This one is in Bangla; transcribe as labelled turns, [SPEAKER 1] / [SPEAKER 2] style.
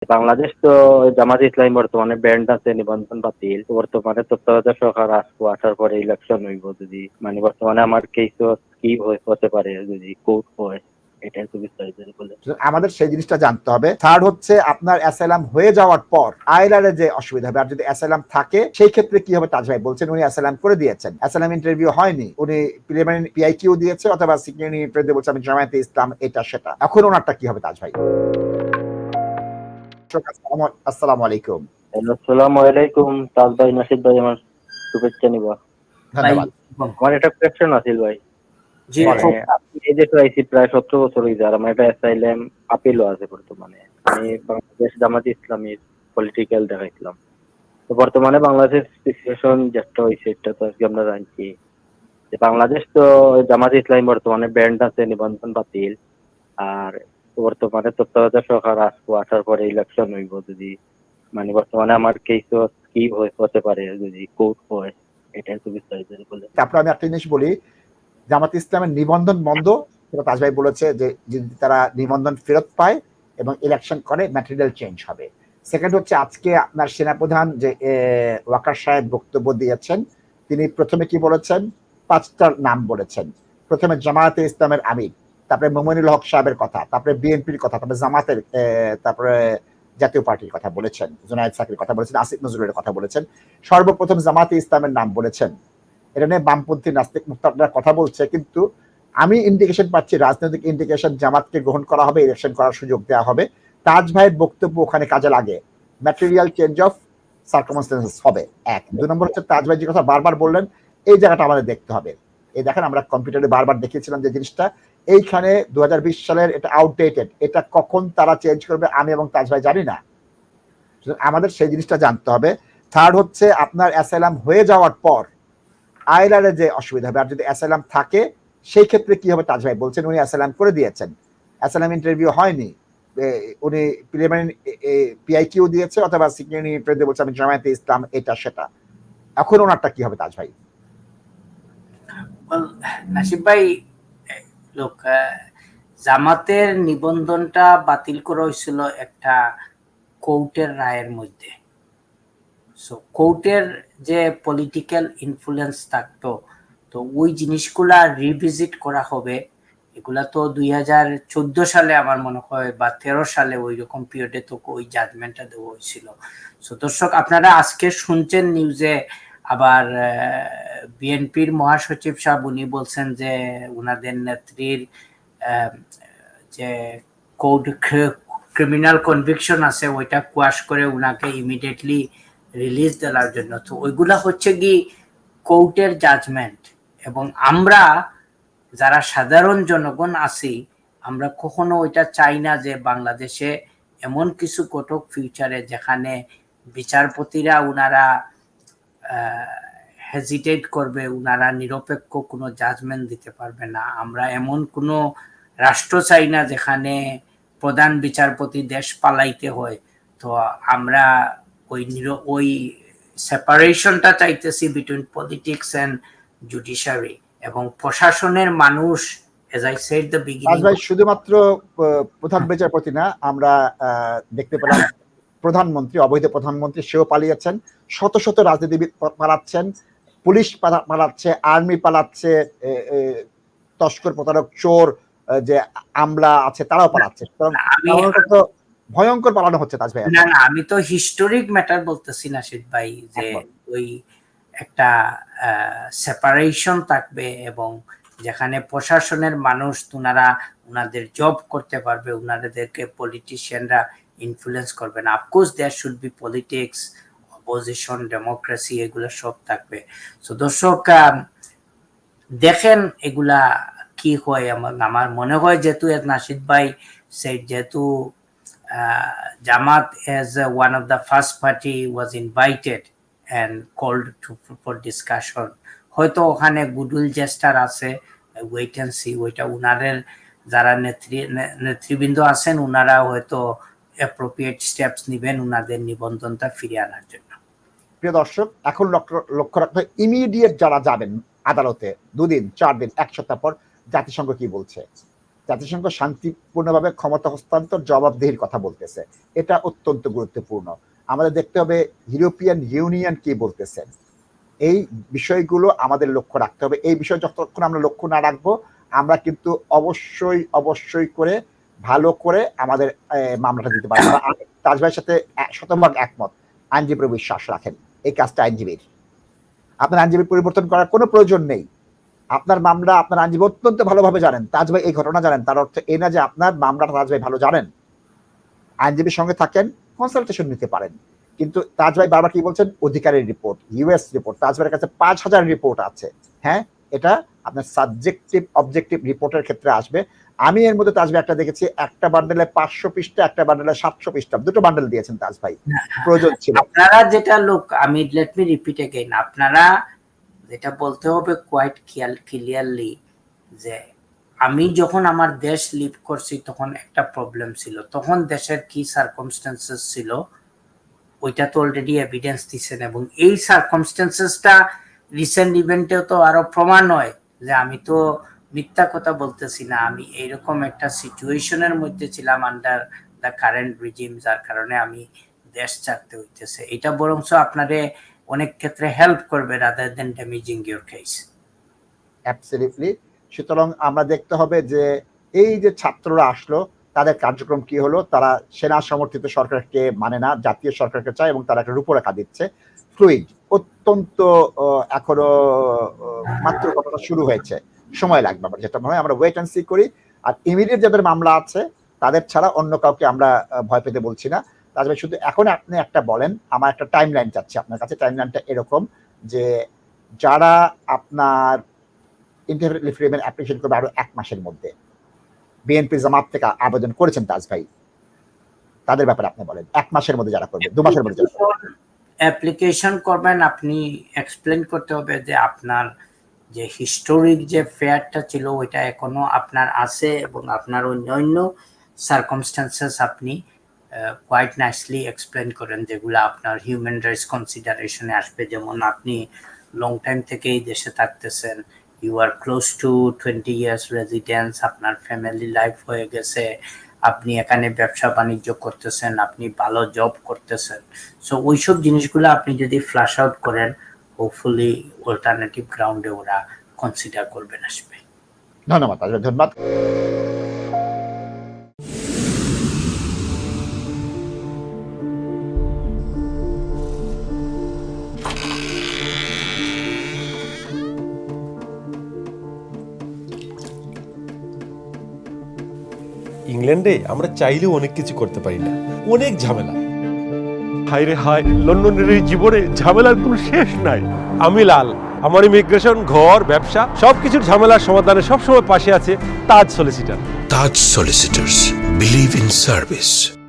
[SPEAKER 1] বাংলাদেশ তো জামাত ইসলামী বর্তমানে ব্যান্ড আছে, নিবন্ধন বাতিল। তো বর্তমানে তত্ত্বাবধায়ক সরকার আসবো, আসার পরে ইলেকশন হইব। যদি মানে বর্তমানে আমার কেস কি হতে পারে যদি কোর্ট হয়, এটা একটু বিস্তারিত বলে।
[SPEAKER 2] আমাদের সেই জিনিসটা জানতে হবে। থার্ড হচ্ছে আপনার অ্যাসাইলাম হয়ে যাওয়ার পর আইলারে যে অসুবিধা হবে, আর যদি অ্যাসাইলাম থাকে সেই ক্ষেত্রে কি হবে। তাজ ভাই বলছেন উনি অ্যাসাইলাম করে দিয়েছেন, অ্যাসাইলাম ইন্টারভিউ হয়নি, উনি প্রিলিমিনারি পিআইকিউ দিয়েছে অথবা সিকিউরিটি ইন্টারভিউ বলছে আমি জামায়াতে ইসলাম এটা সেটা। এখন ওনারটা কি হবে তাজ ভাই? আসসালামু আলাইকুম।
[SPEAKER 1] আসসালামু আলাইকুম তাজ ভাই, নাসিদ ভাই, আমার শুভেচ্ছা নিবা।
[SPEAKER 2] ধন্যবাদ।
[SPEAKER 1] আমার একটা কোয়েশ্চেন আছিল ভাই।
[SPEAKER 3] জি
[SPEAKER 1] মানে আপনি এই যে আইসি প্রায় 17 বছর হয়ে যায়, আমার একটা অ্যাসাইলাম আপিলও আছে বর্তমানে। আমি বাংলাদেশ জামাত ইসলামীর পলিটিক্যাল দেখাইছিলাম। তো বর্তমানে বাংলাদেশের সিচুয়েশন যেটা হয়েছে এটা তো আজকে আমরা জানছি যে বাংলাদেশ তো জামাত ইসলামী বর্তমানে ব্যান্ড আছে, নিবন্ধন বাতিল। আর বর্তমানে তত্ত্বাবধায়ক সরকার আসবো, আসার পরে ইলেকশন হইব। যদি মানে বর্তমানে আমার কেস কি হতে পারে যদি কোর্ট হয়, এটা একটু বিস্তারিত বলে।
[SPEAKER 2] তারপর আমি একটা জিনিস বলি, জামাত ইসলামের নিবন্ধন বন্ধ, সেটা তাজ ভাই বলেছে যে যদি তারা নিবন্ধন ফেরত পায় এবং ইলেকশন করে ম্যাটেরিয়াল চেঞ্জ হবে। সেকেন্ড হচ্ছে আজকে আপনার সেনাপ্রধান যে ওয়াকার সাহেব বক্তব্য দিয়েছেন, তিনি প্রথমে কি বলেছেন, 5টার নাম বলেছেন। প্রথমে জামায়াতে ইসলামের আমির, তারপরে মোমিনুল হক সাহেবের কথা, তারপরে বিএনপির কথা, তারপরে জামাতের, তারপরে জাতীয় পার্টির কথা বলেছেন, জুনায়েদ সাকির কথা বলেছেন, আসিফ নজরুলের কথা বলেছেন, সর্বপ্রথম জামাতে ইসলামের নাম বলেছেন। এটা নিয়ে বামপন্থী নাস্তিক মুক্তাররা কথা বলছে, কিন্তু আমি ইন্ডিকেশন পাচ্ছি, রাজনৈতিক ইন্ডিকেশন জামাতকে গ্রহণ করা হবে, ইলেকশন করার সুযোগ দেওয়া হবে। তাজ ভাইয়ের বক্তব্য ওখানে কাজে লাগে, ম্যাটেরিয়াল চেঞ্জ অফ সার্কামস্টেন্সেস হবে। এক, দুই নম্বর হচ্ছে তাজ ভাই যে কথা বারবার বললেন, এই জায়গাটা আমাদের দেখতে হবে। এই দেখেন আমরা কম্পিউটারে বারবার দেখিয়েছিলাম যে জিনিসটা এইখানে 2020 সালের এটা আউটডেটেড, এটা কখন তারা চেঞ্জ করবে আমি এবং তাজ ভাই জানি না। আমাদের সেই জিনিসটা জানতে হবে। থার্ড হচ্ছে আপনার অ্যাসাইলাম হয়ে যাওয়ার পর আইলারে যে অসুবিধা হবে, আর যদি অ্যাসাইলাম থাকে সেই ক্ষেত্রে কি হবে। তাজ ভাই বলছেন উনি অ্যাসাইলাম করে দিয়েছেন, অ্যাসাইলাম ইন্টারভিউ হয়নি, উনি প্রিলিমিনারি পিআইকিউ দিয়েছে অথবা সিকিউরিটি ইন্টারভিউ বলছে আমি জামায়াতে ইসলাম এটা সেটা। এখন ওনারটা কি হবে তাজ ভাই?
[SPEAKER 3] নাসিব ভাই, লোক জামাতের নিবন্ধনটা বাতিল করা হয়েছিল একটা কোর্টের রায়ের মধ্যে। সো কোর্টের যে পলিটিক্যাল ইনফ্লুয়েন্স থাকতো, তো ওই জিনিসগুলা রিভিজিট করা হবে। এগুলা তো 2014 সালে আমার মনে হয় বা 13 সালে ওই রকম পিরিয়ডে তো ওই জাজমেন্টটা দেওয়া হয়েছিল। সো দর্শক, আপনারা আজকে শুনছেন নিউজে আবার বিএনপির মহাসচিব সাহেব উনি বলছেন যে উনাদের নেত্রীর যে কোড ক্রিমিনাল কনভিকশন আছে ওইটা কোয়াশ করে উনাকে ইমিডিয়েটলি রিলিজ দেওয়ার জন্য। তো ওইগুলা হচ্ছে কি কোর্টের জাজমেন্ট, এবং আমরা যারা সাধারণ জনগণ আছি আমরা কখনো ওইটা চাই না যে বাংলাদেশে এমন কিছু ঘটক ফিউচারে যেখানে বিচারপতিরা উনারা হেজিটেট করবে, উনারা নিরপেক্ষ কোনো জাজমেন্ট দিতে পারবে না। আমরা এমন কোনো রাষ্ট্র চাই না যেখানে প্রধান বিচারপতি দেশ পালাইতে হয়। তো আমরা ওই সেপারেশনটা চাইতেছি বিটুইন পলিটিক্স এন্ড জুডিশিয়ারি, এবং প্রশাসনের মানুষ, as I said the beginning,
[SPEAKER 2] ভাই শুধুমাত্র প্রধান বিচারপতি না, আমরা দেখতে পেলাম প্রধানমন্ত্রী, অবৈধ প্রধানমন্ত্রী, সেও পালিয়েছেন, শত শত রাজনীতিবিদ পালাচ্ছেন, পুলিশ পালাচ্ছে, আর্মি পালাচ্ছে, তস্কর, প্রতারক, চোর যে আমলা আছে তারাও পালাচ্ছে। ভয়ঙ্কর পালানো হচ্ছে তাজ ভাই।
[SPEAKER 3] না না, আমি তো হিস্টোরিক ম্যাটার বলতেছি না শীত ভাই, যে ওই একটা সেপারেশন থাকবে এবং যেখানে প্রশাসনের মানুষ উনারা উনাদের জব করতে পারবে, উনাদেরকে পলিটিশিয়ানরা ইনফ্লুয়েন্স করবে না। Of course there should be politics, opposition, democracy, এগুলো সব থাকবে। তো দর্শক দেখেন এগুলা কি হয়। আমার মনে হয় যেহেতু নাসিদ ভাই said যেহেতু Jamaat as one of the first party was invited and called for discussion, হয়তো ওখানে গুডউইল জেস্টার আছে, ওয়েট এন্ড সি। ওইটা উনাদের যারা নেতৃবৃন্দ আছেন উনারা হয়তো অ্যাপ্রোপ্রিয়েট স্টেপস নেবেন উনাদের নিবন্ধনটা ফিরিয়ে আনার জন্য।
[SPEAKER 2] প্রিয় দর্শক, এখন লক্ষ্য রাখতে হবে ইমিডিয়েট যারা যাবেন আদালতে 2 দিন 4 দিন 1 সপ্তাহ পর জাতিসংঘ কি বলছে। জাতিসংঘ শান্তিপূর্ণভাবে ক্ষমতা হস্তান্তর জবাবদিহির কথা বলতেছে, এটা অত্যন্ত গুরুত্বপূর্ণ। আমাদের দেখতে হবে ইউরোপিয়ান ইউনিয়ন কি বলতেছেন, এই বিষয়গুলো আমাদের লক্ষ্য রাখতে হবে। এই বিষয় যতক্ষণ আমরা লক্ষ্য না রাখবো, আমরা কিন্তু অবশ্যই করে ভালো করে আমাদের মামলাটা দিতে পারবো। আমি তাজ ভাইয়ের সাথে 100% একমত। আইনজীবীর বিশ্বাস রাখেন, এই কাজটা আইনজীবীর। আপনার আইনজীবী পরিবর্তন করার কোনো প্রয়োজন নেই। আপনার মামলা আপনার আইনজীবী অত্যন্ত ভালোভাবে জানেন, তাজ ভাই এই ঘটনা জানেন, তার অর্থ এই না যে আপনার মামলাটা তাজ ভাই ভালো জানেন। আইনজীবীর সঙ্গে থাকেন, কনসালটেশন নিতে পারেন। কিন্তু তাজ ভাই বারবার কি বলছেন, অধিকারের রিপোর্ট, ইউএস রিপোর্ট, তাজ ভাইয়ের কাছে 5000 রিপোর্ট আছে। হ্যাঁ, এটা আপনার সাবজেক্টিভ অবজেক্টিভ রিপোর্টের ক্ষেত্রে আসবে। আমি এর মধ্যে তাজ ভাই একটা দেখেছি, একটা বান্ডেলে 500 পৃষ্ঠা, একটা বান্ডেলে 700 পৃষ্ঠা, দুটো বান্ডেল দিয়েছেন তাজ ভাই, প্রয়োজন ছিল।
[SPEAKER 3] আপনারা যেটা আমি লেট মি রিপিট এগেইন, আপনারা যেটা বলতে হবে কোয়াইট ক্লিয়ারলি যে আমি যখন আমার দেশ লিভ করছি তখন একটা প্রবলেম ছিল, তখন দেশের কি সার্কামস্টেন্সেস ছিল ওইটা তো অলরেডি এভিডেন্স দিচ্ছেন, এবং এই সার্কামস্টেন্সেসটা রিসেন্ট ইভেন্টেও তো আরো প্রমাণ হয় যে আমি তো মিথ্যা কথা বলতেছি না, আমি এইরকম একটা সিচুয়েশনের মধ্যে ছিলাম আন্ডার দ্য কারেন্ট রিজিম, যার কারণে আমি দেশ ছাড়তে হইতেছে। এটা বরঞ্চ আপনারে অনেক ক্ষেত্রে হেল্প করবে rather than damaging your case.
[SPEAKER 2] Absolutely. সুতরাং আমরা দেখতে হবে যে এই যে ছাত্ররা আসলো, তাদের কার্যক্রম কি হলো। তারা সেনা সমর্থিত সরকারকে মানে না, জাতীয় সরকারকে চায়, এবং তারা একটা রূপরেখা দিচ্ছে। ফ্লুইড, অত্যন্ত এখনো মাত্র ঘটনা শুরু হয়েছে, সময় লাগবে। আমরা যেটা মনে হয় আমরা ওয়েট অ্যান্ড সি করি। আর ইমিডিয়েট যাদের মামলা আছে তাদের ছাড়া অন্য কাউকে আমরা ভয় পেতে বলছি না। তাছাড়া শুধু এখন আপনি একটা বলেন, আমার একটা টাইম লাইন চাচ্ছি আপনার কাছে। টাইম লাইনটা এরকম যে যারা আপনার ইন্টারভিউ ফ্রিডমের অ্যাপ্লিকেশন করবে আরো 1 মাসের মধ্যে, বিএনপি জামাত থেকে আবেদন করেছেন তাজ ভাই, তাদের ব্যাপারে আপনি বলেন। 1 মাসের মধ্যে যারা করবে, 2 মাসের মধ্যে যারা করবে
[SPEAKER 3] অ্যাপ্লিকেশন করবেন, আপনি এক্সপ্লেন করতে হবে যে আপনার যে হিস্টোরিক যে ফেয়ারটা ছিল ওইটা এখনো আপনার আছে, এবং আপনার অন্যান্য সার্কামস্টেন্সেস আপনি কোয়াইট নাইসলি এক্সপ্লেন করেন, যেগুলো আপনার হিউম্যান রাইটস কনসিডারেশনে আসবে। যেমন আপনি লং টাইম থেকে এই দেশে থাকতেছেন, you are close to 20 years residence, আপনার ফ্যামিলি লাইফ হয়ে গেছে, আপনি এখানে ব্যবসা বাণিজ্য করতেছেন, আপনি ভালো জব করতেছেন। সো ওইসব জিনিসগুলো আপনি যদি ফ্ল্যাশ আউট করেন, হোপফুলি অল্টারনেটিভ গ্রাউন্ডে ওরা কনসিডার করবেন আসবে।
[SPEAKER 2] ধন্যবাদ তাজ ভাই, ধন্যবাদ।
[SPEAKER 4] ইংল্যান্ডে আমরা চাইলেও অনেক কিছু করতে পারি না, অনেক ঝামেলা। হায় রে হায়, লন্ডনের এই জীবনে ঝামেলার কোনো শেষ নাই। আমি লাল, আমার ইমিগ্রেশন, ঘর, ব্যবসা সবকিছুর ঝামেলার সমাধানে সবসময় পাশে আছে তাজ solicitor.
[SPEAKER 5] Taj Solicitors. Believe in service.